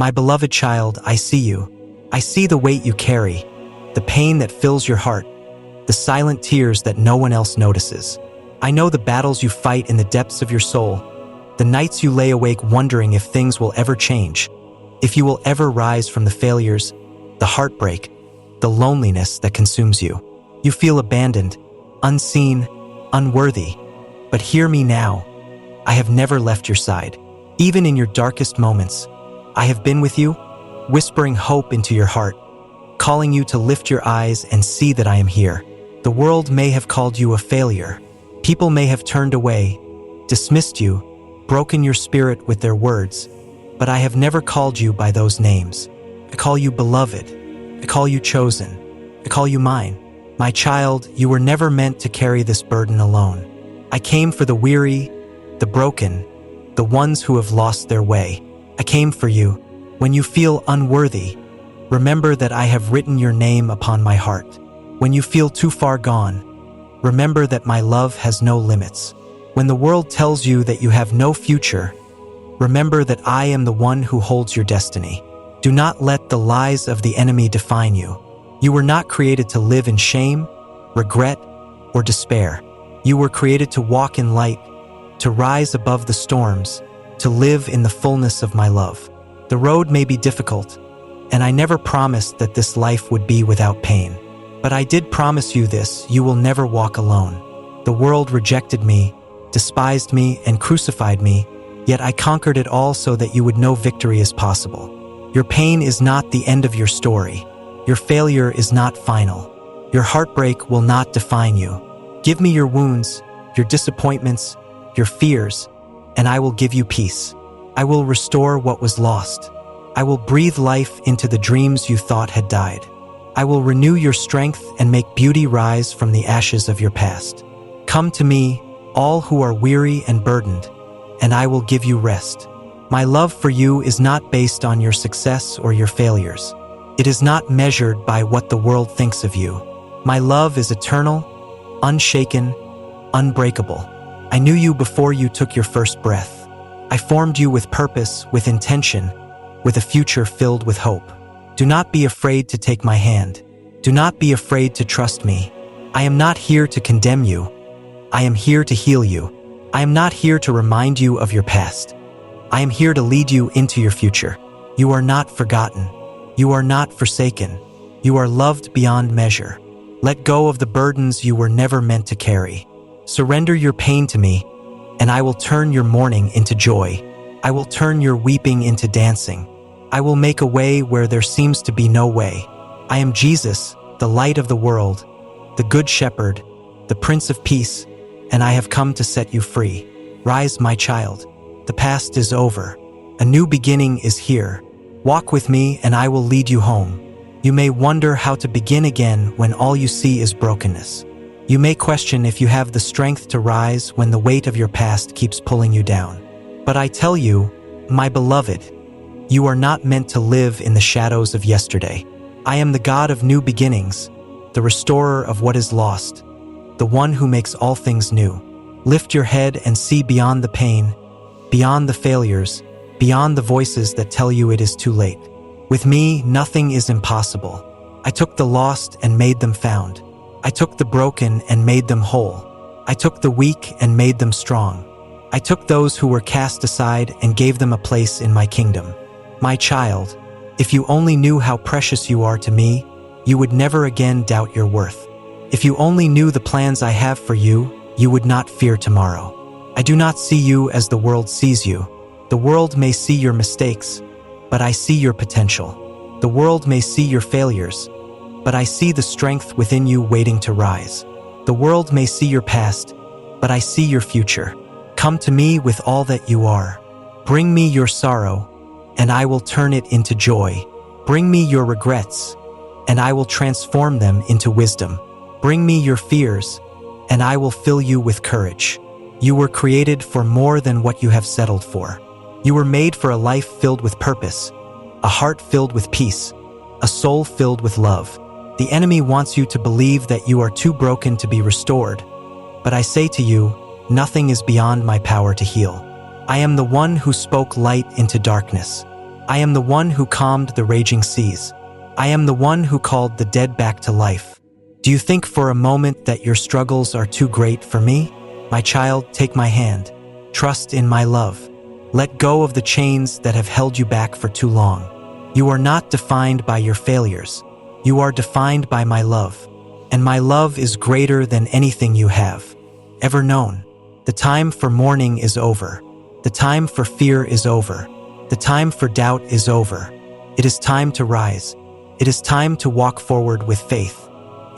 My beloved child, I see you. I see the weight you carry, the pain that fills your heart, the silent tears that no one else notices. I know the battles you fight in the depths of your soul, the nights you lay awake wondering if things will ever change, if you will ever rise from the failures, the heartbreak, the loneliness that consumes you. You feel abandoned, unseen, unworthy. But hear me now. I have never left your side. Even in your darkest moments, I have been with you, whispering hope into your heart, calling you to lift your eyes and see that I am here. The world may have called you a failure. People may have turned away, dismissed you, broken your spirit with their words, but I have never called you by those names. I call you beloved. I call you chosen. I call you mine. My child, you were never meant to carry this burden alone. I came for the weary, the broken, the ones who have lost their way. I came for you. When you feel unworthy, remember that I have written your name upon my heart. When you feel too far gone, remember that my love has no limits. When the world tells you that you have no future, remember that I am the one who holds your destiny. Do not let the lies of the enemy define you. You were not created to live in shame, regret, or despair. You were created to walk in light, to rise above the storms, to live in the fullness of my love. The road may be difficult, and I never promised that this life would be without pain. But I did promise you this: you will never walk alone. The world rejected me, despised me, and crucified me, yet I conquered it all so that you would know victory is possible. Your pain is not the end of your story. Your failure is not final. Your heartbreak will not define you. Give me your wounds, your disappointments, your fears, and I will give you peace. I will restore what was lost. I will breathe life into the dreams you thought had died. I will renew your strength and make beauty rise from the ashes of your past. Come to me, all who are weary and burdened, and I will give you rest. My love for you is not based on your success or your failures. It is not measured by what the world thinks of you. My love is eternal, unshaken, unbreakable. I knew you before you took your first breath. I formed you with purpose, with intention, with a future filled with hope. Do not be afraid to take my hand. Do not be afraid to trust me. I am not here to condemn you. I am here to heal you. I am not here to remind you of your past. I am here to lead you into your future. You are not forgotten. You are not forsaken. You are loved beyond measure. Let go of the burdens you were never meant to carry. Surrender your pain to me, and I will turn your mourning into joy. I will turn your weeping into dancing. I will make a way where there seems to be no way. I am Jesus, the light of the world, the Good Shepherd, the Prince of Peace, and I have come to set you free. Rise, my child. The past is over. A new beginning is here. Walk with me, and I will lead you home. You may wonder how to begin again when all you see is brokenness. You may question if you have the strength to rise when the weight of your past keeps pulling you down. But I tell you, my beloved, you are not meant to live in the shadows of yesterday. I am the God of new beginnings, the restorer of what is lost, the one who makes all things new. Lift your head and see beyond the pain, beyond the failures, beyond the voices that tell you it is too late. With me, nothing is impossible. I took the lost and made them found. I took the broken and made them whole. I took the weak and made them strong. I took those who were cast aside and gave them a place in my kingdom. My child, if you only knew how precious you are to me, you would never again doubt your worth. If you only knew the plans I have for you, you would not fear tomorrow. I do not see you as the world sees you. The world may see your mistakes, but I see your potential. The world may see your failures, but I see the strength within you waiting to rise. The world may see your past, but I see your future. Come to me with all that you are. Bring me your sorrow, and I will turn it into joy. Bring me your regrets, and I will transform them into wisdom. Bring me your fears, and I will fill you with courage. You were created for more than what you have settled for. You were made for a life filled with purpose, a heart filled with peace, a soul filled with love. The enemy wants you to believe that you are too broken to be restored, but I say to you, nothing is beyond my power to heal. I am the one who spoke light into darkness. I am the one who calmed the raging seas. I am the one who called the dead back to life. Do you think for a moment that your struggles are too great for me? My child, take my hand. Trust in my love. Let go of the chains that have held you back for too long. You are not defined by your failures. You are defined by my love. And my love is greater than anything you have ever known. The time for mourning is over. The time for fear is over. The time for doubt is over. It is time to rise. It is time to walk forward with faith.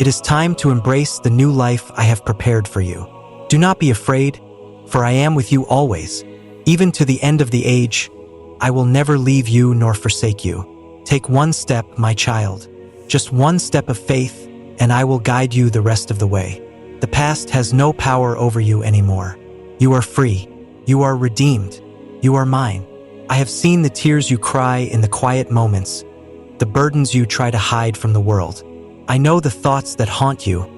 It is time to embrace the new life I have prepared for you. Do not be afraid, for I am with you always. Even to the end of the age, I will never leave you nor forsake you. Take one step, my child. Just one step of faith, and I will guide you the rest of the way. The past has no power over you anymore. You are free. You are redeemed. You are mine. I have seen the tears you cry in the quiet moments, the burdens you try to hide from the world. I know the thoughts that haunt you,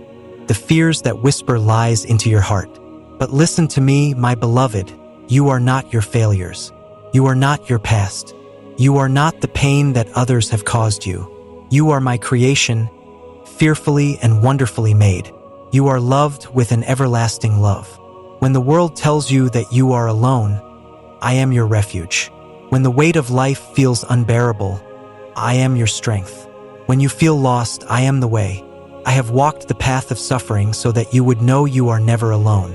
the fears that whisper lies into your heart. But listen to me, my beloved. You are not your failures. You are not your past. You are not the pain that others have caused you. You are my creation, fearfully and wonderfully made. You are loved with an everlasting love. When the world tells you that you are alone, I am your refuge. When the weight of life feels unbearable, I am your strength. When you feel lost, I am the way. I have walked the path of suffering so that you would know you are never alone.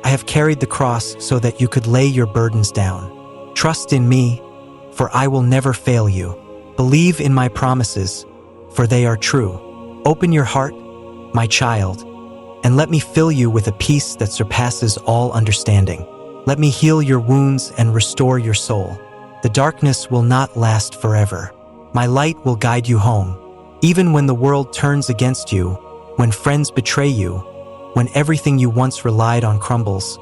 I have carried the cross so that you could lay your burdens down. Trust in me, for I will never fail you. Believe in my promises, for they are true. Open your heart, my child, and let me fill you with a peace that surpasses all understanding. Let me heal your wounds and restore your soul. The darkness will not last forever. My light will guide you home. Even when the world turns against you, when friends betray you, when everything you once relied on crumbles,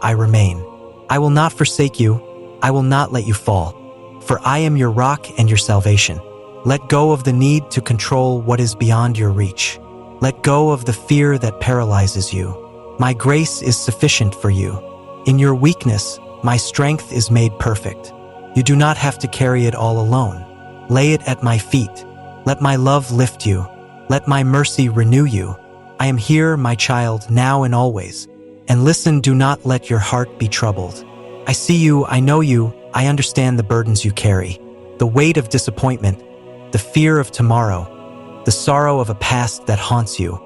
I remain. I will not forsake you. I will not let you fall. For I am your rock and your salvation. Let go of the need to control what is beyond your reach. Let go of the fear that paralyzes you. My grace is sufficient for you. In your weakness, my strength is made perfect. You do not have to carry it all alone. Lay it at my feet. Let my love lift you. Let my mercy renew you. I am here, my child, now and always. And listen, do not let your heart be troubled. I see you, I know you, I understand the burdens you carry. The weight of disappointment, the fear of tomorrow, the sorrow of a past that haunts you.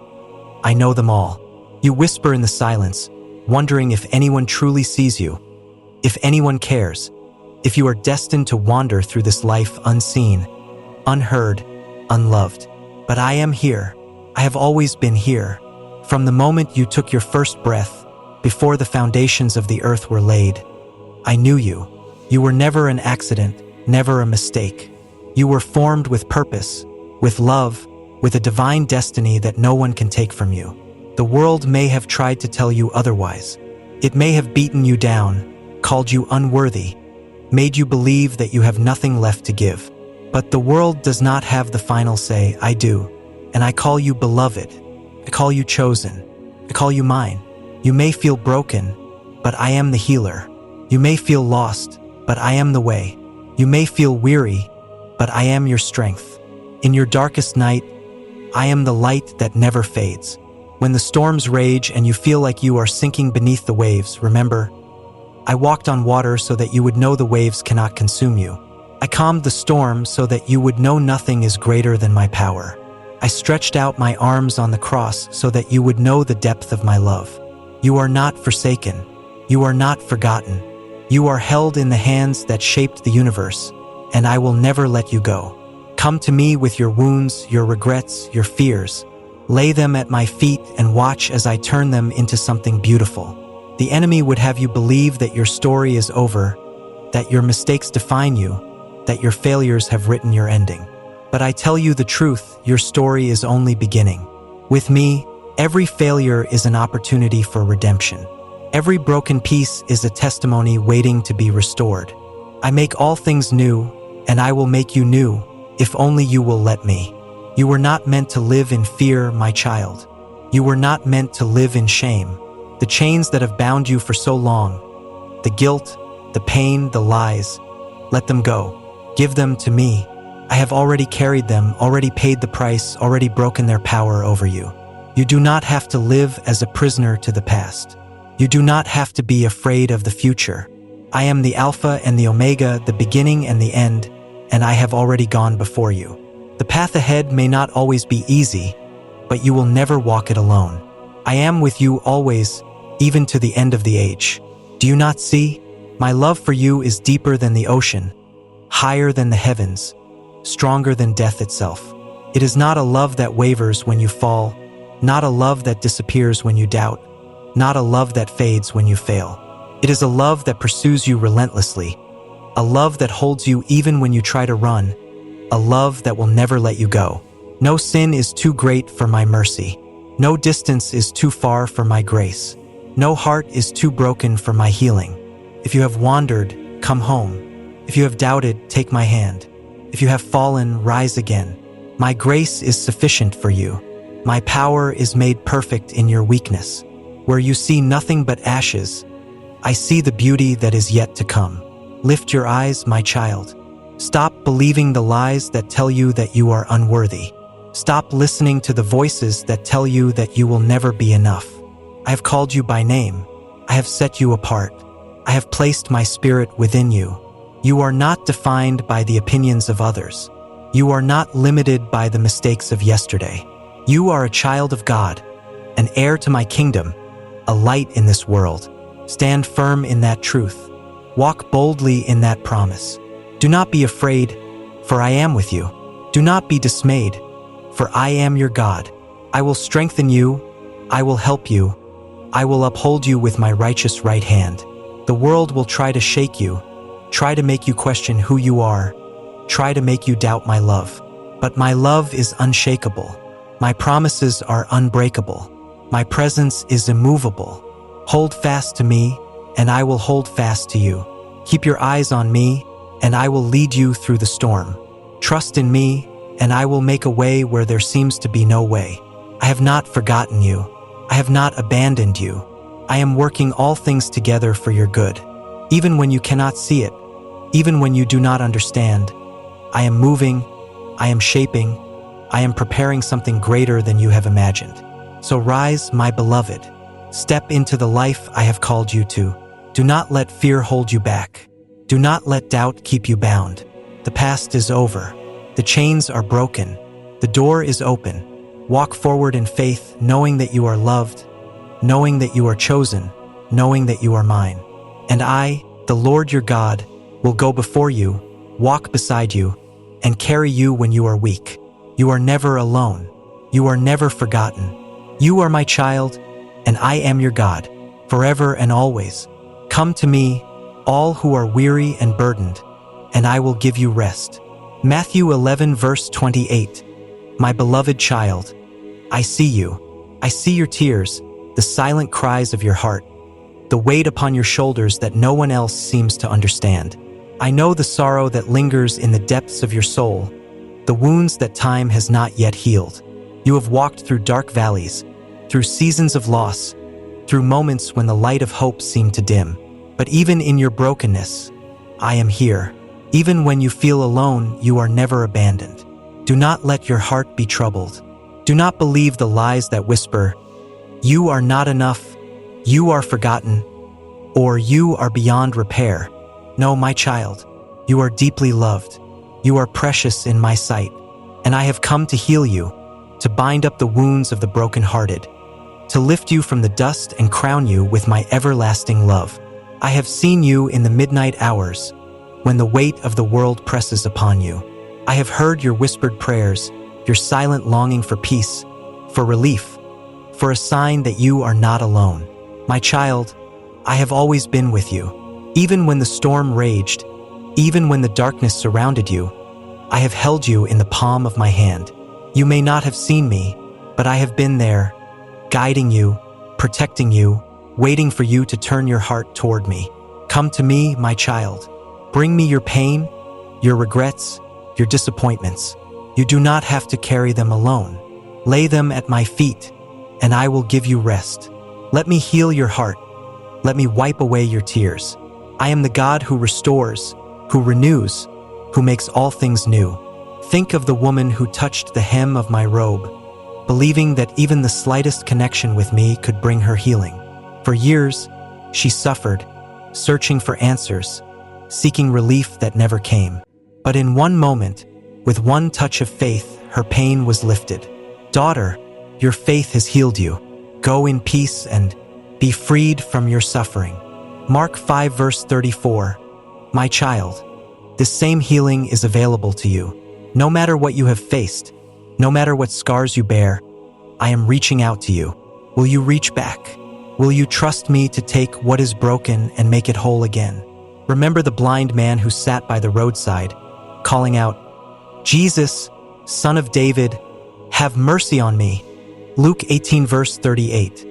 I know them all. You whisper in the silence, wondering if anyone truly sees you, if anyone cares, if you are destined to wander through this life unseen, unheard, unloved. But I am here. I have always been here. From the moment you took your first breath, before the foundations of the earth were laid, I knew you. You were never an accident, never a mistake. You were formed with purpose, with love, with a divine destiny that no one can take from you. The world may have tried to tell you otherwise. It may have beaten you down, called you unworthy, made you believe that you have nothing left to give. But the world does not have the final say. I do. And I call you beloved. I call you chosen. I call you mine. You may feel broken, but I am the healer. You may feel lost, but I am the way. You may feel weary, but I am your strength. In your darkest night, I am the light that never fades. When the storms rage and you feel like you are sinking beneath the waves, remember, I walked on water so that you would know the waves cannot consume you. I calmed the storm so that you would know nothing is greater than my power. I stretched out my arms on the cross so that you would know the depth of my love. You are not forsaken. You are not forgotten. You are held in the hands that shaped the universe, and I will never let you go. Come to me with your wounds, your regrets, your fears. Lay them at my feet and watch as I turn them into something beautiful. The enemy would have you believe that your story is over, that your mistakes define you, that your failures have written your ending. But I tell you the truth, your story is only beginning. With me, every failure is an opportunity for redemption. Every broken piece is a testimony waiting to be restored. I make all things new, and I will make you new, if only you will let me. You were not meant to live in fear, my child. You were not meant to live in shame. The chains that have bound you for so long, the guilt, the pain, the lies, let them go. Give them to me. I have already carried them, already paid the price, already broken their power over you. You do not have to live as a prisoner to the past. You do not have to be afraid of the future. I am the Alpha and the Omega, the beginning and the end, and I have already gone before you. The path ahead may not always be easy, but you will never walk it alone. I am with you always, even to the end of the age. Do you not see? My love for you is deeper than the ocean, higher than the heavens, stronger than death itself. It is not a love that wavers when you fall, not a love that disappears when you doubt, not a love that fades when you fail. It is a love that pursues you relentlessly, a love that holds you even when you try to run, a love that will never let you go. No sin is too great for my mercy. No distance is too far for my grace. No heart is too broken for my healing. If you have wandered, come home. If you have doubted, take my hand. If you have fallen, rise again. My grace is sufficient for you. My power is made perfect in your weakness. Where you see nothing but ashes, I see the beauty that is yet to come. Lift your eyes, my child. Stop believing the lies that tell you that you are unworthy. Stop listening to the voices that tell you that you will never be enough. I have called you by name. I have set you apart. I have placed my spirit within you. You are not defined by the opinions of others. You are not limited by the mistakes of yesterday. You are a child of God, an heir to my kingdom, a light in this world. Stand firm in that truth. Walk boldly in that promise. Do not be afraid, for I am with you. Do not be dismayed, for I am your God. I will strengthen you. I will help you. I will uphold you with my righteous right hand. The world will try to shake you, try to make you question who you are, try to make you doubt my love. But my love is unshakable. My promises are unbreakable. My presence is immovable. Hold fast to me, and I will hold fast to you. Keep your eyes on me, and I will lead you through the storm. Trust in me, and I will make a way where there seems to be no way. I have not forgotten you. I have not abandoned you. I am working all things together for your good. Even when you cannot see it, even when you do not understand, I am moving, I am shaping, I am preparing something greater than you have imagined. So rise, my beloved. Step into the life I have called you to. Do not let fear hold you back. Do not let doubt keep you bound. The past is over. The chains are broken. The door is open. Walk forward in faith, knowing that you are loved, knowing that you are chosen, knowing that you are mine. And I, the Lord your God, will go before you, walk beside you, and carry you when you are weak. You are never alone. You are never forgotten. You are my child, and I am your God, forever and always. Come to me, all who are weary and burdened, and I will give you rest. Matthew 11 verse 28. My beloved child, I see you. I see your tears, the silent cries of your heart, the weight upon your shoulders that no one else seems to understand. I know the sorrow that lingers in the depths of your soul, the wounds that time has not yet healed. You have walked through dark valleys, through seasons of loss, through moments when the light of hope seemed to dim. But even in your brokenness, I am here. Even when you feel alone, you are never abandoned. Do not let your heart be troubled. Do not believe the lies that whisper, you are not enough, you are forgotten, or you are beyond repair. No, my child, you are deeply loved. You are precious in my sight, and I have come to heal you, to bind up the wounds of the brokenhearted, to lift you from the dust and crown you with my everlasting love. I have seen you in the midnight hours, when the weight of the world presses upon you. I have heard your whispered prayers, your silent longing for peace, for relief, for a sign that you are not alone. My child, I have always been with you. Even when the storm raged, even when the darkness surrounded you, I have held you in the palm of my hand. You may not have seen me, but I have been there, guiding you, protecting you, waiting for you to turn your heart toward me. Come to me, my child. Bring me your pain, your regrets, your disappointments. You do not have to carry them alone. Lay them at my feet, and I will give you rest. Let me heal your heart. Let me wipe away your tears. I am the God who restores, who renews, who makes all things new. Think of the woman who touched the hem of my robe, believing that even the slightest connection with me could bring her healing. For years, she suffered, searching for answers, seeking relief that never came. But in one moment, with one touch of faith, her pain was lifted. Daughter, your faith has healed you. Go in peace and be freed from your suffering. Mark 5 verse 34. My child, this same healing is available to you. No matter what you have faced, no matter what scars you bear, I am reaching out to you. Will you reach back? Will you trust me to take what is broken and make it whole again? Remember the blind man who sat by the roadside, calling out, Jesus, Son of David, have mercy on me. Luke 18 verse 38.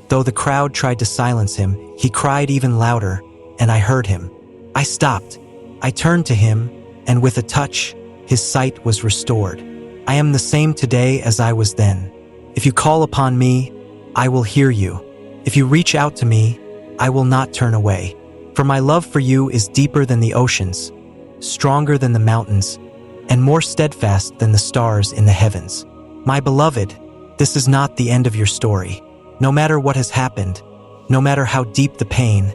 Though the crowd tried to silence him, he cried even louder, and I heard him. I stopped. I turned to him, and with a touch, his sight was restored. I am the same today as I was then. If you call upon me, I will hear you. If you reach out to me, I will not turn away. For my love for you is deeper than the oceans, stronger than the mountains, and more steadfast than the stars in the heavens. My beloved, this is not the end of your story. No matter what has happened, no matter how deep the pain,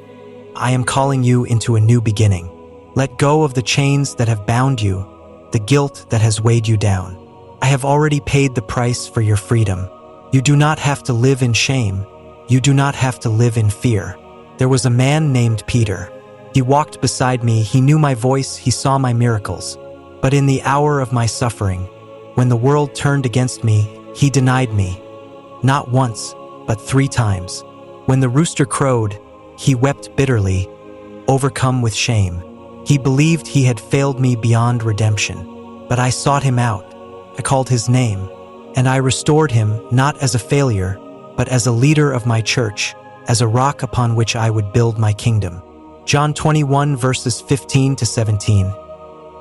I am calling you into a new beginning. Let go of the chains that have bound you, the guilt that has weighed you down. I have already paid the price for your freedom. You do not have to live in shame. You do not have to live in fear. There was a man named Peter. He walked beside me, he knew my voice, he saw my miracles. But in the hour of my suffering, when the world turned against me, he denied me. Not once, but 3 times. When the rooster crowed, he wept bitterly, overcome with shame. He believed he had failed me beyond redemption. But I sought him out. I called his name, and I restored him not as a failure, but as a leader of my church, as a rock upon which I would build my kingdom. John 21 verses 15 to 17.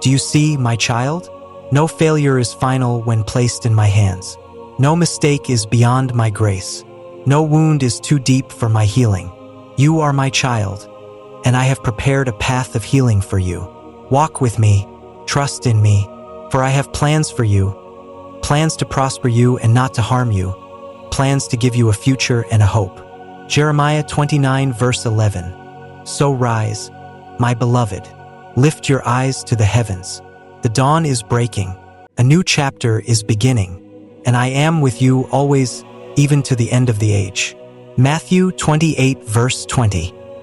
Do you see, my child? No failure is final when placed in my hands. No mistake is beyond my grace. No wound is too deep for my healing. You are my child, and I have prepared a path of healing for you. Walk with me, trust in me, for I have plans for you, plans to prosper you and not to harm you, plans to give you a future and a hope. Jeremiah 29 verse 11. So rise, my beloved, lift your eyes to the heavens. The dawn is breaking, a new chapter is beginning, and I am with you always, even to the end of the age. Matthew 28 verse 20.